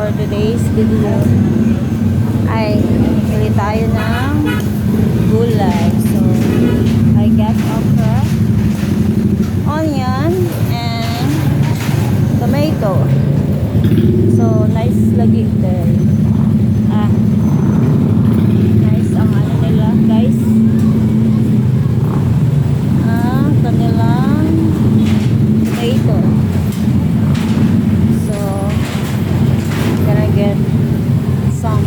for today's video ay pili tayo ng gulay. So, I got okra, onion, and tomato. So, nice lagi there. Nice ang ano nila, guys. Kanilang tomato. So, gonna get some.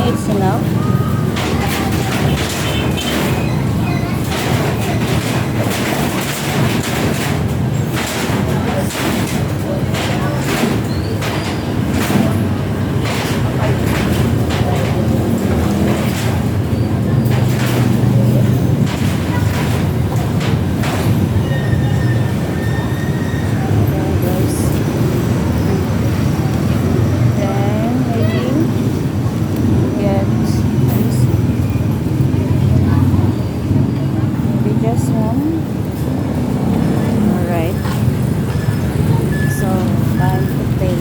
It's enough. Alright. So, time to pay.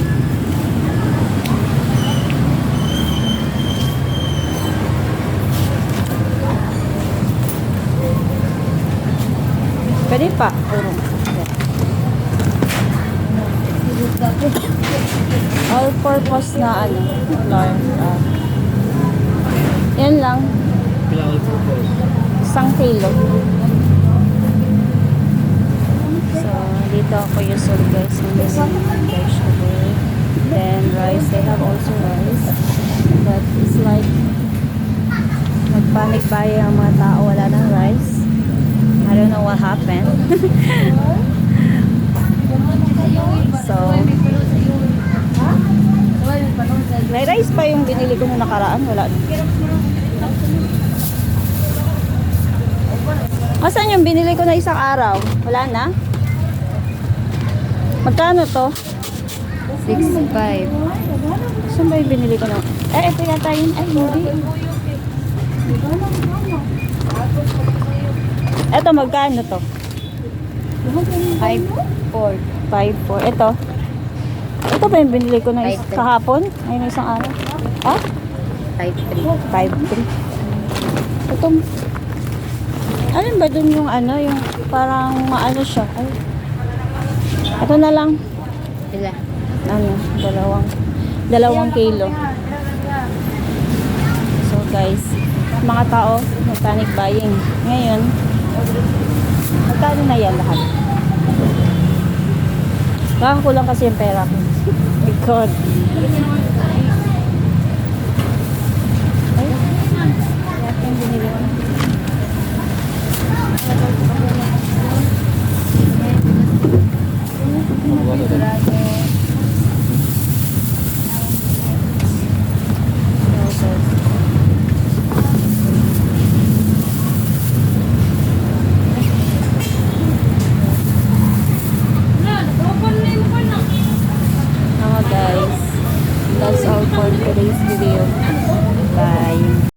Pwede pa. All-purpose na ano. Yan lang. 1 kilo. Dito ako usually guys ng vegetable, then rice. They have also rice, but it's like nagpanic buy ang mga tao, wala ng rice. I don't know what happened. So may rice pa yung binili ko nung nakaraan, wala. Asan yung binili ko na isang araw? Wala na? Magkano to? 6.5. Saan ba yung binili ko na? Ito yata yun. Ay, hindi. Ito, magkano to? 5.4. 5.4. Ito. Ito ba yung binili ko na kahapon? Ayun, isang araw. Ha? 5.3. 5.3. Ito. Alin ba dun yung ano? Yung parang maano siya? Ay. Ito na lang. Ila? Ano? 2 kilo. So guys, mga tao, panic buying. Ngayon, magkano na yan lahat? Kakakulang kasi yung pera ko. My God. Ay, lahat yung binili ko. Guys, that's all for today's video. Bye.